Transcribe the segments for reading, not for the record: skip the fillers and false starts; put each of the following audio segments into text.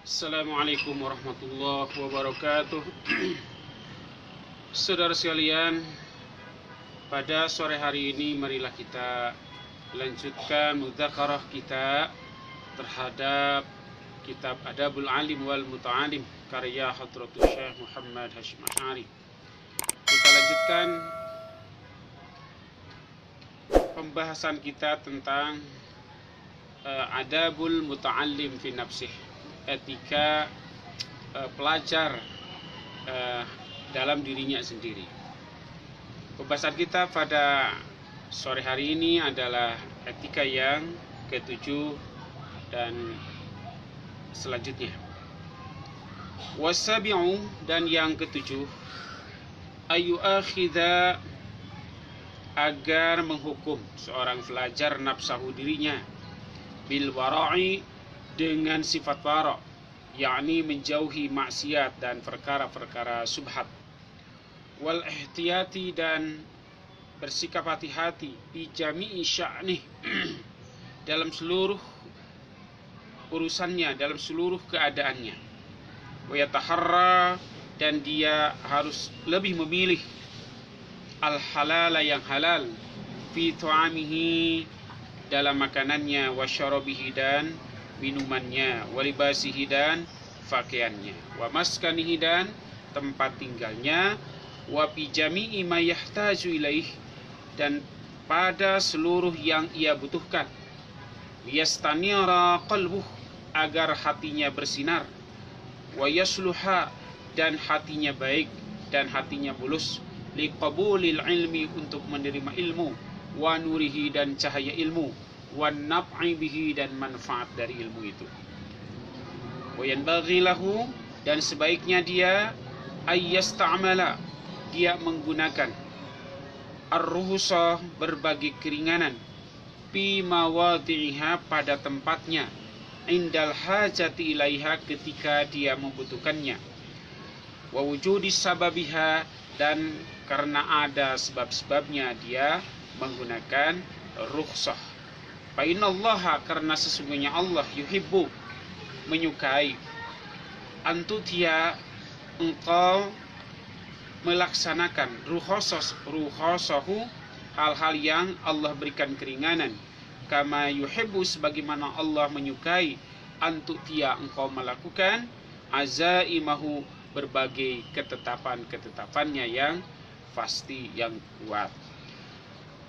Assalamualaikum warahmatullahi wabarakatuh. Saudara sekalian, pada sore hari ini marilah kita lanjutkan mudzakarah kita terhadap kitab Adabul Alim wal Muta'alim karya Hadratus Syekh Muhammad Hashim Asy'ari. Kita lanjutkan pembahasan kita tentang Adabul Muta'allim fi nafsih, etika pelajar dalam dirinya sendiri. Pembahasan kita pada sore hari ini adalah etika yang ketujuh dan selanjutnya. Wasabi'u, dan yang ketujuh, ayu akhidha, agar menghukum seorang pelajar nafsahu dirinya, bil wara'i, dengan sifat wara', yakni menjauhi maksiat dan perkara-perkara subhat, wal ihtiyati, dan bersikap hati-hati, bi jami'i sya'nih, dalam seluruh urusannya, dalam seluruh keadaannya, wa yataharra, dan dia harus lebih memilih al halala, yang halal, fi tu'amihi, dalam makanannya, wa syarabihi, dan minumannya, wa libasihi, dan pakaiannya, wa maskanihi, dan tempat tinggalnya, wa bi jami'i ma yahtaju ilaih, dan pada seluruh yang ia butuhkan, liyastanira qalbuh, agar hatinya bersinar, wa yasluha, dan hatinya baik dan hatinya mulus, liqabulil ilmi, untuk menerima ilmu, wa nurihi, dan cahaya ilmu, wa naf'i bihi, dan manfaat dari ilmu itu. Wa yanbaghi lahu, dan sebaiknya dia ayyasta'mala, dia menggunakan ar-ruhsah, berbagai keringanan, fi mawadhi'iha, pada tempatnya, indal hajati ilaiha, ketika dia membutuhkannya, wa wujudi sababiha, dan karena ada sebab-sebabnya dia menggunakan rukhsah. Fa innallaha, karena sesungguhnya Allah, yuhibbu, menyukai, antutia, engkau melaksanakan ruhosahu, hal-hal yang Allah berikan keringanan, kama yuhibbu, sebagaimana Allah menyukai, antutia, engkau melakukan, azaimahu, berbagai ketetapan-ketetapannya yang pasti, yang kuat.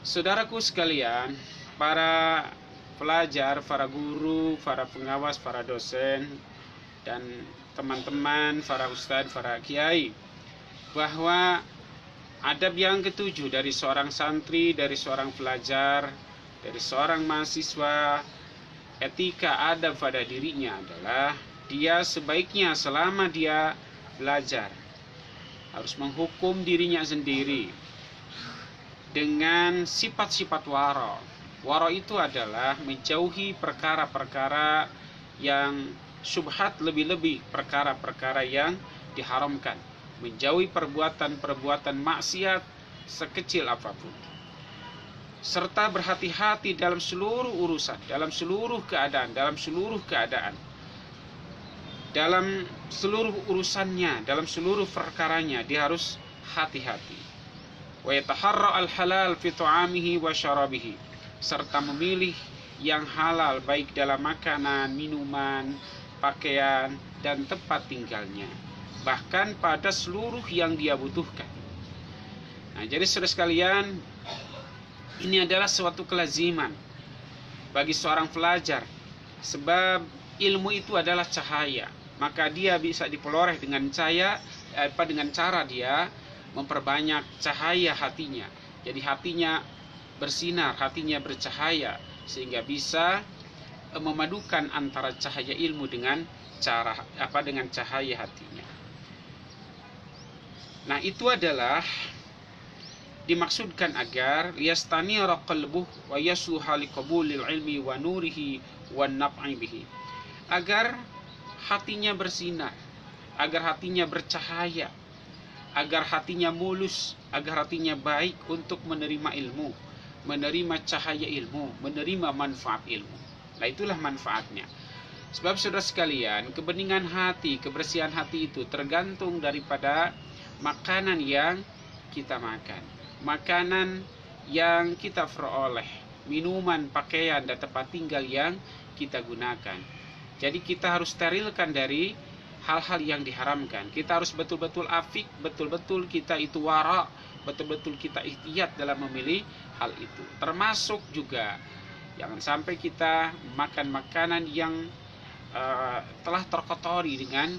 Saudaraku sekalian, para pelajar, para guru, para pengawas, para dosen, dan teman-teman, para ustadz, para kiai, bahwa adab yang ketujuh dari seorang santri, dari seorang pelajar, dari seorang mahasiswa, etika adab pada dirinya adalah dia sebaiknya selama dia belajar harus menghukum dirinya sendiri dengan sifat-sifat wara'. Wara' itu adalah menjauhi perkara-perkara yang syubhat, lebih-lebih perkara-perkara yang diharamkan, menjauhi perbuatan-perbuatan maksiat sekecil apapun, serta berhati-hati dalam seluruh urusan, dalam seluruh keadaan, dalam seluruh urusannya, dalam seluruh perkaranya dia harus hati-hati. Wa yataharra al-halal fi tu'amihi wa syarabihi, serta memilih yang halal baik dalam makanan, minuman, pakaian, dan tempat tinggalnya, bahkan pada seluruh yang dia butuhkan. Nah, jadi saudara sekalian, ini adalah suatu kelaziman bagi seorang pelajar, sebab ilmu itu adalah cahaya, maka dia bisa diperoleh dengan cara dia memperbanyak cahaya hatinya. Jadi hatinya bersinar, hatinya bercahaya, sehingga bisa memadukan antara cahaya ilmu dengan cahaya hatinya. Nah, itu adalah dimaksudkan agar liyastanira qalbuh wa yasluha liqabulil ilmi wa nurihi wa naf'i bihi, agar hatinya bersinar, agar hatinya bercahaya, agar hatinya mulus, agar hatinya baik untuk menerima ilmu, menerima cahaya ilmu, menerima manfaat ilmu. Nah, itulah manfaatnya. Sebab saudara sekalian, kebeningan hati, kebersihan hati itu tergantung daripada makanan yang kita makan, makanan yang kita peroleh, minuman, pakaian, dan tempat tinggal yang kita gunakan. Jadi kita harus sterilkan dari hal-hal yang diharamkan. Kita harus betul-betul afik, betul-betul kita itu wara, betul-betul kita ihtiyat dalam memilih hal itu. Termasuk juga jangan sampai kita makan makanan yang telah terkotori dengan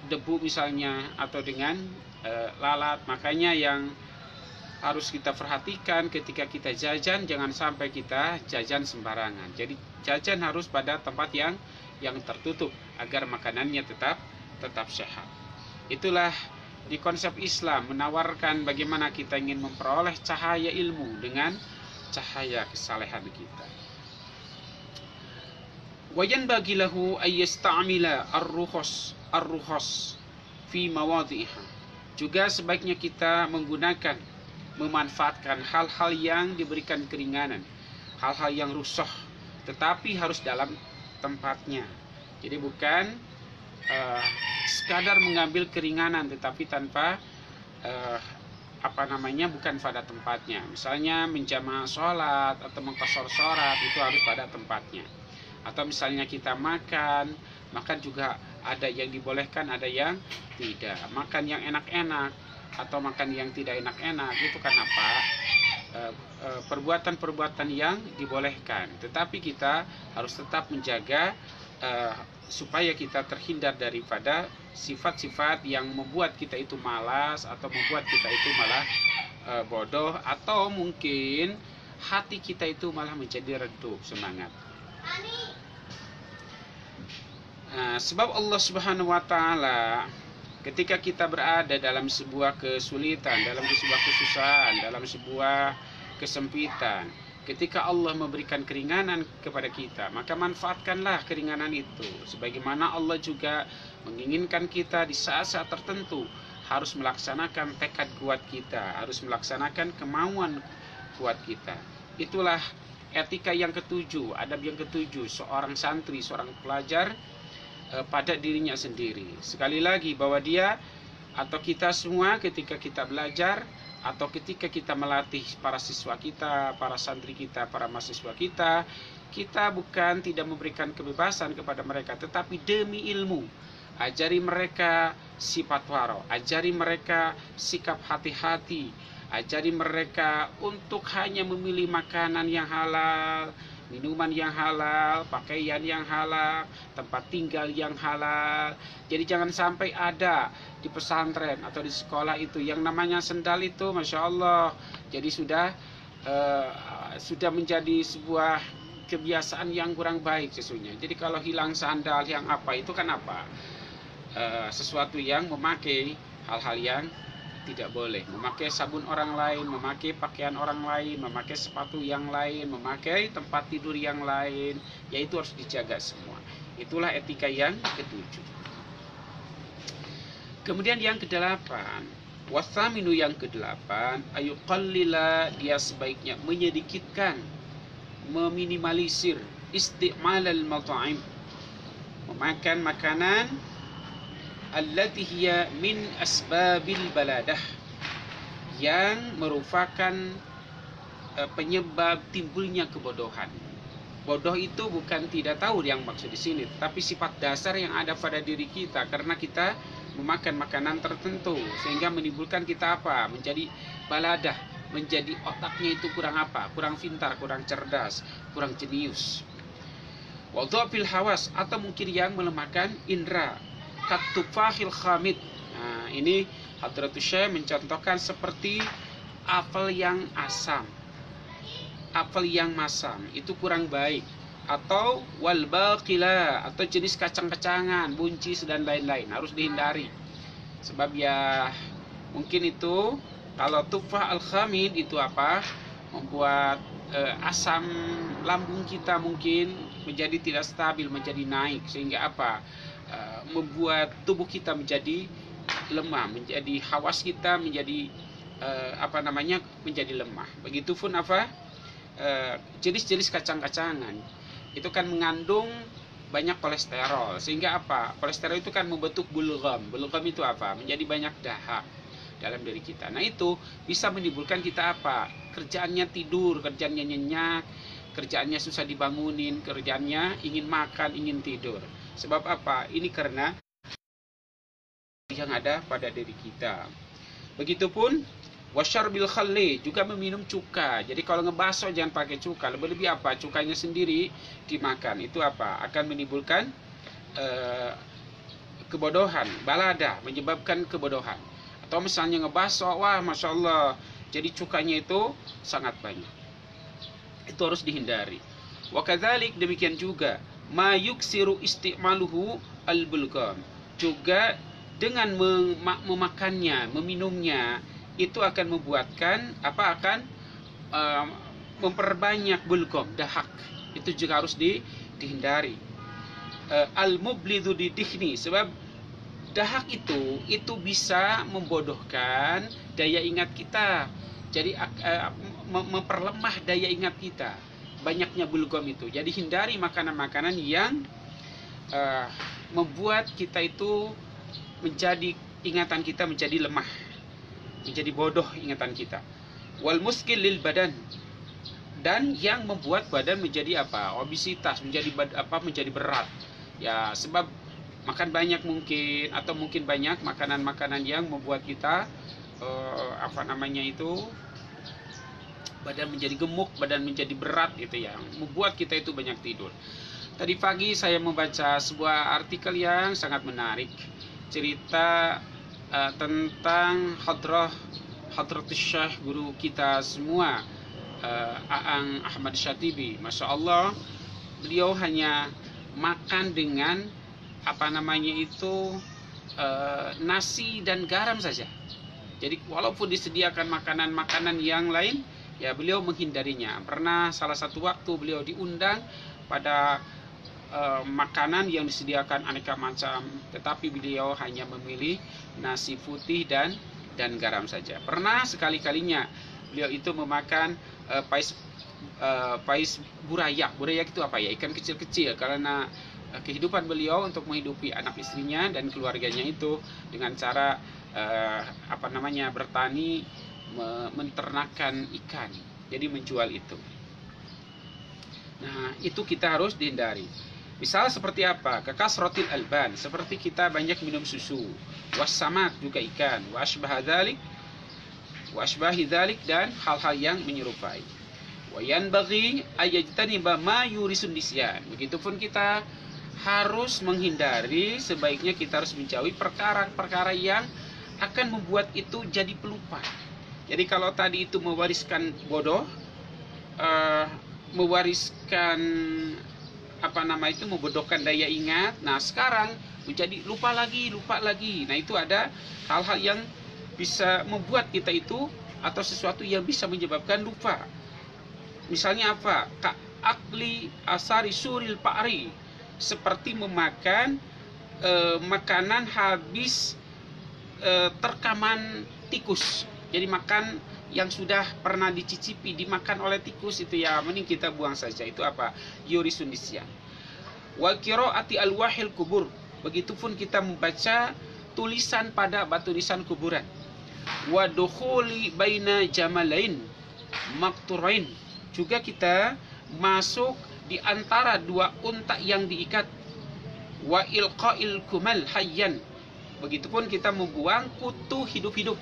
debu misalnya, atau dengan lalat. Makanya yang harus kita perhatikan ketika kita jajan, jangan sampai kita jajan sembarangan. Jadi jajan harus pada tempat yang tertutup agar makanannya tetap sehat. Itulah di konsep Islam menawarkan bagaimana kita ingin memperoleh cahaya ilmu dengan cahaya kesalehan kita. Wajan bagilahu ayyasta'mila ar-rukhas fi mawadhiha. Juga sebaiknya kita menggunakan, memanfaatkan hal-hal yang diberikan keringanan, hal-hal yang rukhsah, tetapi harus dalam tempatnya. Jadi bukan sekadar mengambil keringanan tetapi tanpa bukan pada tempatnya. Misalnya menjama sholat atau mengqashar sholat, itu harus pada tempatnya. Atau misalnya kita makan juga ada yang dibolehkan, ada yang tidak. Makan yang enak-enak atau makan yang tidak enak-enak, itu kan perbuatan-perbuatan yang dibolehkan. Tetapi kita harus tetap menjaga supaya kita terhindar daripada sifat-sifat yang membuat kita itu malas, atau membuat kita itu malah bodoh, atau mungkin hati kita itu malah menjadi redup semangat. Sebab Allah Subhanahu wa Ta'ala ketika kita berada dalam sebuah kesulitan, dalam sebuah kesusahan, dalam sebuah kesempitan, ketika Allah memberikan keringanan kepada kita, maka manfaatkanlah keringanan itu. Sebagaimana Allah juga menginginkan kita di saat-saat tertentu harus melaksanakan tekad kuat kita, harus melaksanakan kemauan kuat kita. Itulah etika yang ketujuh, adab yang ketujuh seorang santri, seorang pelajar pada dirinya sendiri. Sekali lagi, bahwa dia atau kita semua ketika kita belajar atau ketika kita melatih para siswa kita, para santri kita, para mahasiswa kita, kita bukan tidak memberikan kebebasan kepada mereka, tetapi demi ilmu. Ajari mereka sifat waro, ajari mereka sikap hati-hati, ajari mereka untuk hanya memilih makanan yang halal, minuman yang halal, pakaian yang halal, tempat tinggal yang halal. Jadi jangan sampai ada di pesantren atau di sekolah itu yang namanya sendal itu, Masya Allah, jadi sudah menjadi sebuah kebiasaan yang kurang baik sesungguhnya. Jadi kalau hilang sandal yang apa, itu kan sesuatu yang memakai hal-hal yang tidak boleh, memakai sabun orang lain, memakai pakaian orang lain, memakai sepatu yang lain, memakai tempat tidur yang lain, yaitu harus dijaga semua. Itulah etika yang ketujuh. Kemudian yang kedelapan, wasaminu, yang kedelapan, ayuqallila, dia sebaiknya menyedikitkan, meminimalisir isti'malal mata'im, memakan makanan allati hiya min asbabil baladah, yang merupakan penyebab timbulnya kebodohan. Bodoh itu bukan tidak tahu yang maksud di sini, tapi sifat dasar yang ada pada diri kita karena kita memakan makanan tertentu sehingga menimbulkan kita menjadi baladah, menjadi otaknya itu kurang pintar, kurang cerdas, kurang jenius. Wa dhafil hawas, atau mungkin yang melemahkan indera, katufahil khamid. Nah, ini Hadratus Syekh mencontohkan seperti apel yang asam, apel yang masam, itu kurang baik. Atau wal baqila, atau jenis kacang-kacangan, buncis dan lain-lain, harus dihindari. Sebab ya mungkin itu kalau tufah al khamid itu membuat asam lambung kita mungkin menjadi tidak stabil, menjadi naik, sehingga membuat tubuh kita menjadi lemah, menjadi hawas kita menjadi menjadi lemah. Begitupun jenis-jenis kacang-kacangan itu kan mengandung banyak kolesterol. Sehingga apa? Kolesterol itu kan membentuk bulgam. Bulgam itu apa? Menjadi banyak dahak dalam diri kita. Nah itu bisa menimbulkan kita apa? Kerjaannya tidur, kerjaannya nyenyak, kerjaannya susah dibangunin, kerjaannya ingin makan, ingin tidur. Sebab apa? Ini karena yang ada pada diri kita. Begitupun wasyarbil khalli, juga meminum cuka. Jadi kalau ngebaso jangan pakai cuka. Lebih-lebih apa? Cukanya sendiri dimakan. Itu apa? Akan menimbulkan kebodohan, balada, menyebabkan kebodohan. Atau misalnya ngebaso, wah masya Allah, jadi cukanya itu sangat banyak. Itu harus dihindari. Wa kadzalik, demikian juga ma yuksiru isti'maluhu al-bulgam. Juga dengan memakannya, meminumnya, itu akan membuatkan apa? Akan memperbanyak bulgam, dahak. Itu juga harus dihindari. Al-mublidhu didihni, sebab dahak itu bisa membodohkan daya ingat kita. Jadi memperlemah daya ingat kita, banyaknya bulgam itu. Jadi hindari makanan-makanan yang membuat kita itu menjadi ingatan kita menjadi lemah, menjadi bodoh ingatan kita. Wal muskil lil badan, dan yang membuat badan menjadi apa? Obesitas, menjadi berat. Ya, sebab makan banyak mungkin, atau mungkin banyak makanan-makanan yang membuat kita badan menjadi gemuk, badan menjadi berat, itu yang membuat kita itu banyak tidur. Tadi pagi saya membaca sebuah artikel yang sangat menarik, cerita tentang Hadratus Syekh, guru kita semua, Aang Ahmad Syatibi. Masya Allah, beliau hanya makan dengan nasi dan garam saja. Jadi walaupun disediakan makanan-makanan yang lain, ya beliau menghindarinya. Pernah salah satu waktu beliau diundang pada makanan yang disediakan aneka macam, tetapi beliau hanya memilih nasi putih dan garam saja. Pernah sekali-kalinya beliau itu memakan pais burayak. Burayak itu apa ya? Ikan kecil-kecil, karena kehidupan beliau untuk menghidupi anak istrinya dan keluarganya itu dengan cara bertani, menternakan ikan, jadi menjual itu. Nah itu kita harus dihindari. Misal seperti apa? Kekasrotil alban, seperti kita banyak minum susu. Wassamak, juga ikan. Wasbahi dzalik, dan hal-hal yang menyerupai. Wayanbaghi ayajtaniba ma yurisun nisyan. Begitupun kita harus menghindari, sebaiknya kita harus menjauhi perkara-perkara yang akan membuat itu jadi pelupa. Jadi kalau tadi itu mewariskan bodoh, mewariskan membodohkan daya ingat. Nah sekarang menjadi lupa lagi. Nah itu ada hal-hal yang bisa membuat kita itu, atau sesuatu yang bisa menyebabkan lupa. Misalnya apa? Ka akli asari suril pa'ri, seperti memakan makanan habis terkaman tikus. Jadi makan yang sudah pernah dicicipi, dimakan oleh tikus, itu ya mending kita buang saja. Itu apa? Yurisun nisyan. Wa qiraati alwahil kubur, begitupun kita membaca tulisan pada batu nisan kuburan. Wa dukhuli baina jamalain makturain, juga kita masuk di antara dua unta yang diikat. Wa ilqail kumal hayyan, begitupun kita membuang kutu hidup-hidup,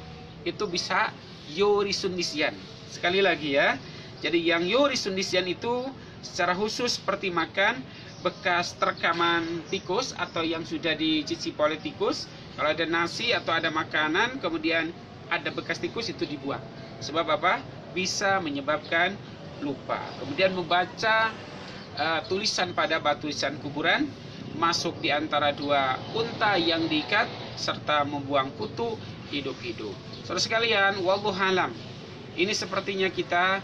itu bisa yurisun nisyan. Sekali lagi ya, jadi yang yurisun nisyan itu secara khusus seperti makan bekas terkaman tikus atau yang sudah dicicipi oleh tikus. Kalau ada nasi atau ada makanan kemudian ada bekas tikus, itu dibuang. Sebab apa? Bisa menyebabkan lupa. Kemudian membaca tulisan pada batu nisan kuburan, masuk di antara dua unta yang diikat, serta membuang kutu hidup-hidup. Saudara sekalian, wallahu alam, ini sepertinya kita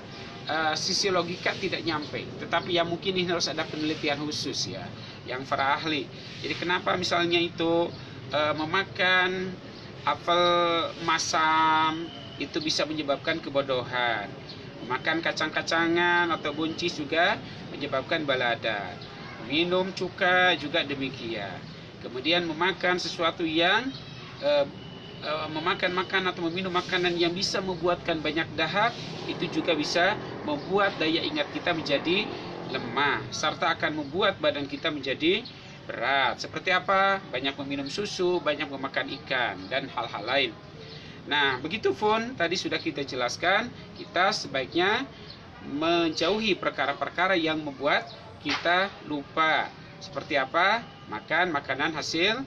sisi logika tidak nyampe, tetapi ya mungkin ini harus ada penelitian khusus ya, yang para ahli. Jadi kenapa misalnya itu memakan apel masam itu bisa menyebabkan kebodohan, memakan kacang-kacangan atau buncis juga menyebabkan balada, minum cuka juga demikian. Kemudian memakan sesuatu yang memakan makan atau meminum makanan yang bisa membuatkan banyak dahak, itu juga bisa membuat daya ingat kita menjadi lemah, serta akan membuat badan kita menjadi berat. Seperti apa? Banyak meminum susu, banyak memakan ikan, dan hal-hal lain. Nah, begitupun tadi sudah kita jelaskan, kita sebaiknya menjauhi perkara-perkara yang membuat kita lupa. Seperti apa? Makan makanan hasil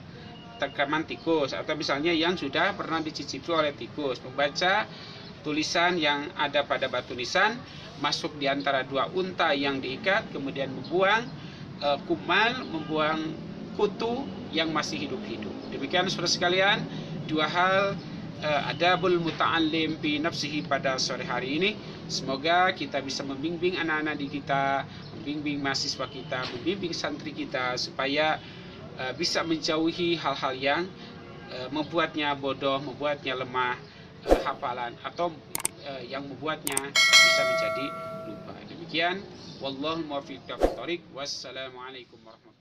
tekaman tikus, atau misalnya yang sudah pernah dicicipi oleh tikus, membaca tulisan yang ada pada batu nisan, masuk di antara dua unta yang diikat, kemudian membuang kumal, membuang kutu yang masih hidup-hidup. Demikian saudara sekalian, dua hal adabul muta'allim fi nafsihi pada sore hari ini. Semoga kita bisa membimbing anak-anak di kita, membimbing mahasiswa kita, membimbing santri kita, supaya bisa menjauhi hal-hal yang membuatnya bodoh, membuatnya lemah hafalan, atau yang membuatnya bisa menjadi lupa. Demikian, wallahu muwaffiq. Wassalamualaikum warahmatullahi wabarakatuh.